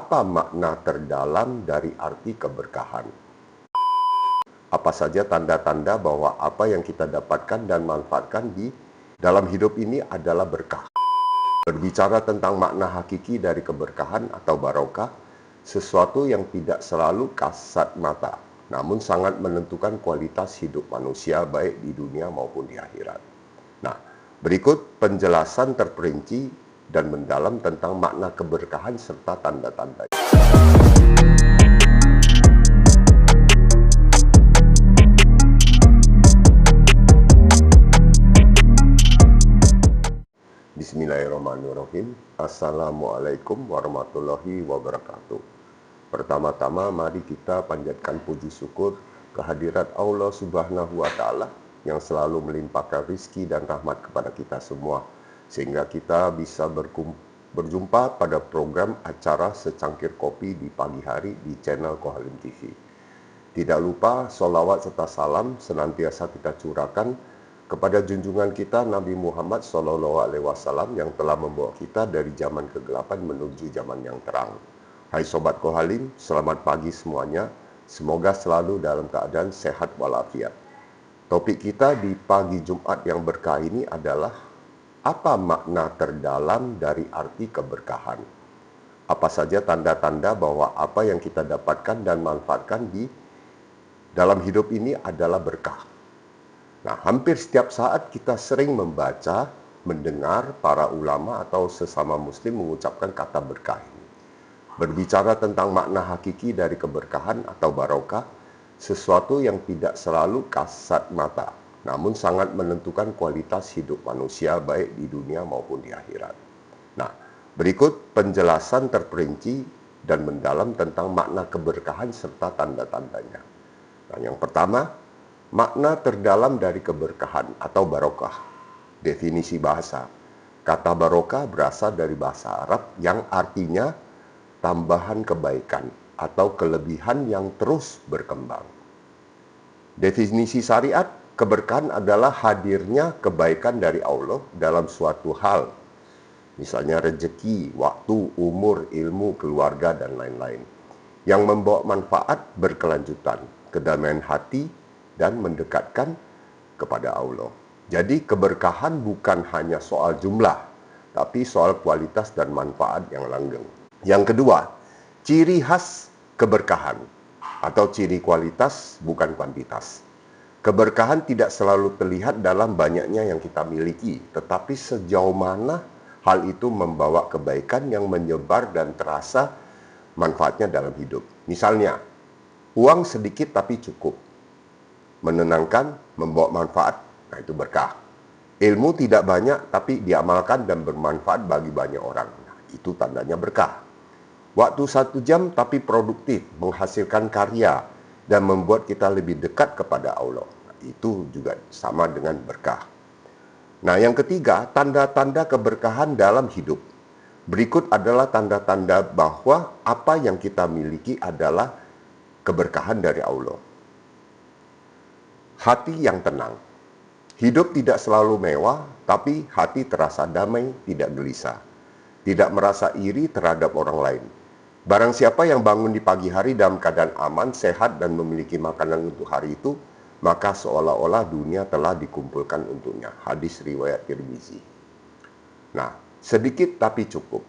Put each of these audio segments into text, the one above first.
Apa makna terdalam dari arti keberkahan? Apa saja tanda-tanda bahwa apa yang kita dapatkan dan manfaatkan di dalam hidup ini adalah berkah? Berbicara tentang makna hakiki dari keberkahan atau barokah, sesuatu yang tidak selalu kasat mata, namun sangat menentukan kualitas hidup manusia baik di dunia maupun di akhirat. Nah, berikut penjelasan terperinci dan mendalam tentang makna keberkahan serta tanda-tandanya. Bismillahirrahmanirrahim. Assalamualaikum warahmatullahi wabarakatuh. Pertama-tama mari kita panjatkan puji syukur kehadirat Allah Subhanahu wa Ta'ala yang selalu melimpahkan rizki dan rahmat kepada kita semua, sehingga kita bisa berjumpa pada program acara Secangkir Kopi di pagi hari di channel Kohalim TV. Tidak lupa sholawat serta salam senantiasa kita curahkan kepada junjungan kita Nabi Muhammad SAW yang telah membawa kita dari zaman kegelapan menuju zaman yang terang. Hai Sobat Kohalim, selamat pagi semuanya. Semoga selalu dalam keadaan sehat walafiat. Topik kita di pagi Jumat yang berkah ini adalah apa makna terdalam dari arti keberkahan? Apa saja tanda-tanda bahwa apa yang kita dapatkan dan manfaatkan di dalam hidup ini adalah berkah? Nah, hampir setiap saat kita sering membaca, mendengar para ulama atau sesama muslim mengucapkan kata berkah ini. Berbicara tentang makna hakiki dari keberkahan atau barokah, sesuatu yang tidak selalu kasat mata, namun sangat menentukan kualitas hidup manusia baik di dunia maupun di akhirat. Nah, berikut penjelasan terperinci dan mendalam tentang makna keberkahan serta tanda-tandanya. Nah, yang pertama, makna terdalam dari keberkahan atau barokah. Definisi bahasa. Kata barokah berasal dari bahasa Arab yang artinya tambahan kebaikan atau kelebihan yang terus berkembang. Definisi syariat, keberkahan adalah hadirnya kebaikan dari Allah dalam suatu hal. Misalnya rezeki, waktu, umur, ilmu, keluarga, dan lain-lain. Yang membawa manfaat berkelanjutan, kedamaian hati, dan mendekatkan kepada Allah. Jadi keberkahan bukan hanya soal jumlah, tapi soal kualitas dan manfaat yang langgeng. Yang kedua, ciri khas keberkahan atau ciri kualitas bukan kuantitas. Keberkahan tidak selalu terlihat dalam banyaknya yang kita miliki, tetapi sejauh mana hal itu membawa kebaikan yang menyebar dan terasa manfaatnya dalam hidup. Misalnya, uang sedikit tapi cukup, menenangkan, membawa manfaat, nah itu berkah. Ilmu tidak banyak tapi diamalkan dan bermanfaat bagi banyak orang, nah, itu tandanya berkah. Waktu 1 jam tapi produktif, menghasilkan karya dan membuat kita lebih dekat kepada Allah, nah, itu juga sama dengan berkah. Nah, yang ketiga, tanda-tanda keberkahan dalam hidup. Berikut adalah tanda-tanda bahwa apa yang kita miliki adalah keberkahan dari Allah. Hati yang tenang. Hidup tidak selalu mewah, tapi hati terasa damai, tidak gelisah. Tidak merasa iri terhadap orang lain. Barang siapa yang bangun di pagi hari dalam keadaan aman, sehat, dan memiliki makanan untuk hari itu, maka seolah-olah dunia telah dikumpulkan untuknya. Hadis riwayat Tirmizi. Nah, sedikit tapi cukup.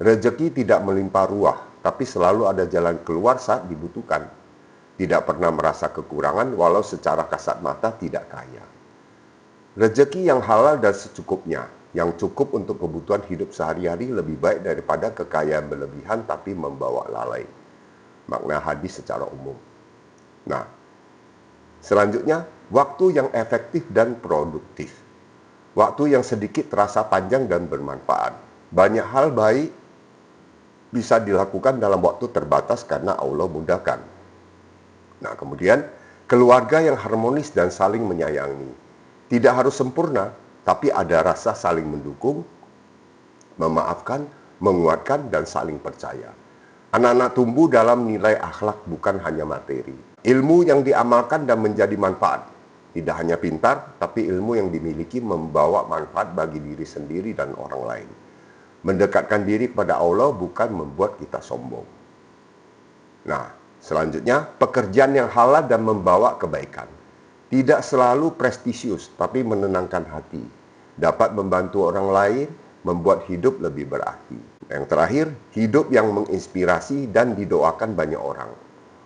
Rezeki tidak melimpah ruah, tapi selalu ada jalan keluar saat dibutuhkan. Tidak pernah merasa kekurangan walau secara kasat mata tidak kaya. Rezeki yang halal dan secukupnya, yang cukup untuk kebutuhan hidup sehari-hari lebih baik daripada kekayaan berlebihan tapi membawa lalai. Makna hadis secara umum. Nah, selanjutnya, waktu yang efektif dan produktif. Waktu yang sedikit terasa panjang dan bermanfaat. Banyak hal baik bisa dilakukan dalam waktu terbatas karena Allah mudahkan. Nah, kemudian keluarga yang harmonis dan saling menyayangi. Tidak harus sempurna, tapi ada rasa saling mendukung, memaafkan, menguatkan, dan saling percaya. Anak-anak tumbuh dalam nilai akhlak bukan hanya materi. Ilmu yang diamalkan dan menjadi manfaat. Tidak hanya pintar, tapi ilmu yang dimiliki membawa manfaat bagi diri sendiri dan orang lain. Mendekatkan diri kepada Allah bukan membuat kita sombong. Nah, selanjutnya, pekerjaan yang halal dan membawa kebaikan. Tidak selalu prestisius, tapi menenangkan hati. Dapat membantu orang lain, membuat hidup lebih berarti. Yang terakhir, hidup yang menginspirasi dan didoakan banyak orang.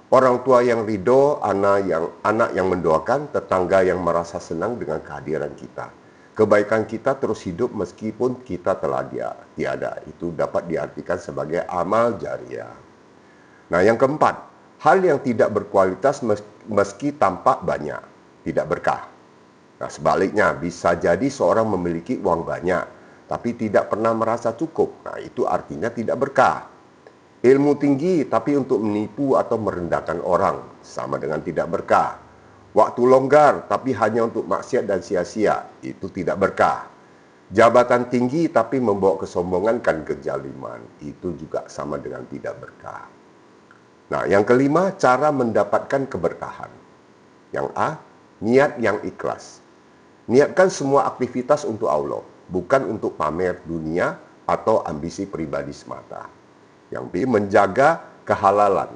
Orang tua yang ridho, anak yang mendoakan, tetangga yang merasa senang dengan kehadiran kita. Kebaikan kita terus hidup meskipun kita telah tiada. Itu dapat diartikan sebagai amal jariah. Nah, yang keempat, hal yang tidak berkualitas meski tampak banyak, tidak berkah. Nah, sebaliknya, bisa jadi seorang memiliki uang banyak, tapi tidak pernah merasa cukup. Nah, itu artinya tidak berkah. Ilmu tinggi, tapi untuk menipu atau merendahkan orang, sama dengan tidak berkah. Waktu longgar, tapi hanya untuk maksiat dan sia-sia, itu tidak berkah. Jabatan tinggi, tapi membawa kesombongan dan kezaliman, itu juga sama dengan tidak berkah. Nah, yang kelima, cara mendapatkan keberkahan. Yang A, niat yang ikhlas. Niatkan semua aktivitas untuk Allah, bukan untuk pamer dunia atau ambisi pribadi semata. Yang B, menjaga kehalalan.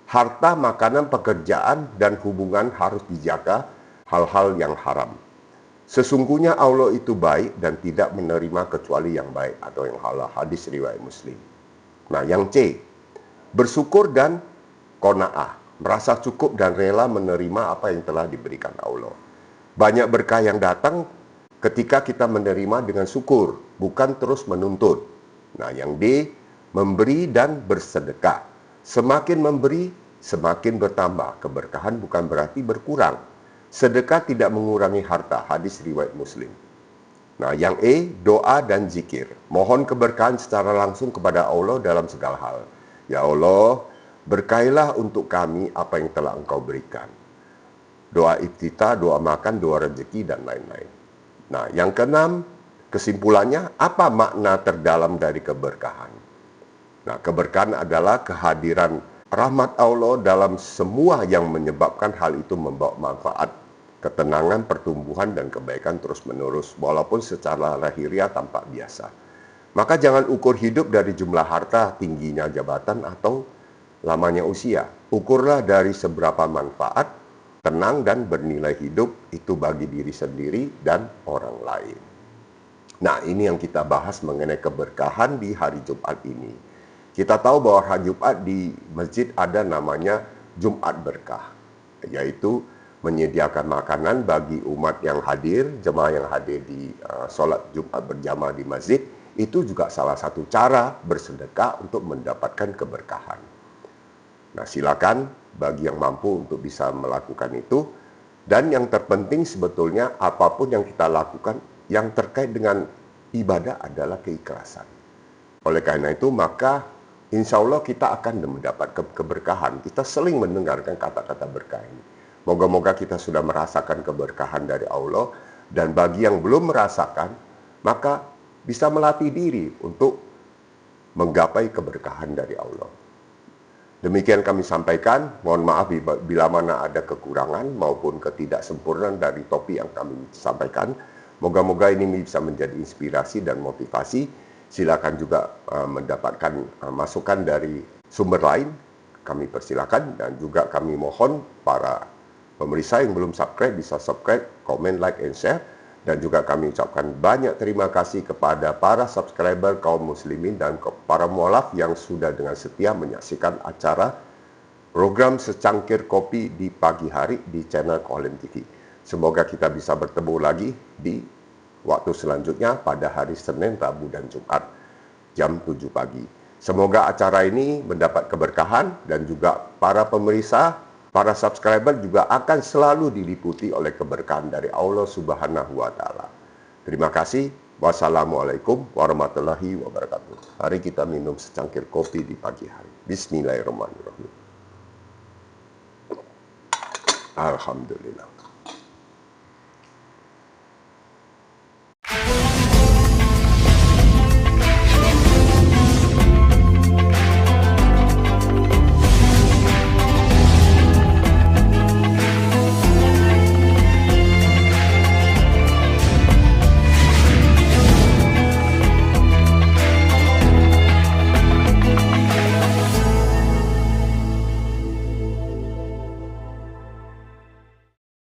Harta, makanan, pekerjaan, dan hubungan harus dijaga hal-hal yang haram. Sesungguhnya Allah itu baik dan tidak menerima kecuali yang baik atau yang halal. Hadis riwayat Muslim. Nah, yang C, bersyukur dan qanaah. Merasa cukup dan rela menerima apa yang telah diberikan Allah. Banyak berkah yang datang ketika kita menerima dengan syukur, bukan terus menuntut. Nah, yang D, memberi dan bersedekah. Semakin memberi, semakin bertambah. Keberkahan bukan berarti berkurang. Sedekah tidak mengurangi harta. Hadis riwayat Muslim. Nah, yang E, doa dan zikir. Mohon keberkahan secara langsung kepada Allah dalam segala hal. Ya Allah, berkailah untuk kami apa yang telah Engkau berikan. Doa iftitah, doa makan, doa rezeki, dan lain-lain. Nah, yang keenam, kesimpulannya, apa makna terdalam dari keberkahan? Nah, keberkahan adalah kehadiran rahmat Allah dalam semua yang menyebabkan hal itu membawa manfaat, ketenangan, pertumbuhan, dan kebaikan terus-menerus, walaupun secara lahiriah tampak biasa. Maka jangan ukur hidup dari jumlah harta, tingginya jabatan, atau lamanya usia. Ukurlah dari seberapa manfaat, tenang, dan bernilai hidup itu bagi diri sendiri dan orang lain. Nah, ini yang kita bahas mengenai keberkahan di hari Jumat ini. Kita tahu bahwa hari Jumat di masjid ada namanya Jumat Berkah, yaitu menyediakan makanan bagi umat yang hadir, jemaah yang hadir di sholat Jumat berjamaah di masjid. Itu juga salah satu cara bersedekah untuk mendapatkan keberkahan. Nah, silakan bagi yang mampu untuk bisa melakukan itu. Dan yang terpenting sebetulnya apapun yang kita lakukan yang terkait dengan ibadah adalah keikhlasan. Oleh karena itu, maka insya Allah kita akan mendapat keberkahan. Kita sering mendengarkan kata-kata berkah ini. Moga-moga kita sudah merasakan keberkahan dari Allah. Dan bagi yang belum merasakan, maka bisa melatih diri untuk menggapai keberkahan dari Allah. Demikian kami sampaikan. Mohon maaf bila mana ada kekurangan maupun ketidaksempurnaan dari topik yang kami sampaikan. Moga-moga ini bisa menjadi inspirasi dan motivasi. Silakan juga mendapatkan masukan dari sumber lain, kami persilakan. Dan juga kami mohon para pemirsa yang belum subscribe bisa subscribe, komen, like, and share. Dan juga kami ucapkan banyak terima kasih kepada para subscriber kaum muslimin dan para mualaf yang sudah dengan setia menyaksikan acara program Secangkir Kopi di pagi hari di channel Kolim TV. Semoga kita bisa bertemu lagi di waktu selanjutnya pada hari Senin, Rabu, dan Jumat jam 7 pagi. Semoga acara ini mendapat keberkahan dan juga para pemirsa, para subscriber juga akan selalu diliputi oleh keberkahan dari Allah Subhanahu wa Ta'ala. Terima kasih. Wassalamualaikum warahmatullahi wabarakatuh. Mari kita minum secangkir kopi di pagi hari. Bismillahirrahmanirrahim. Alhamdulillah.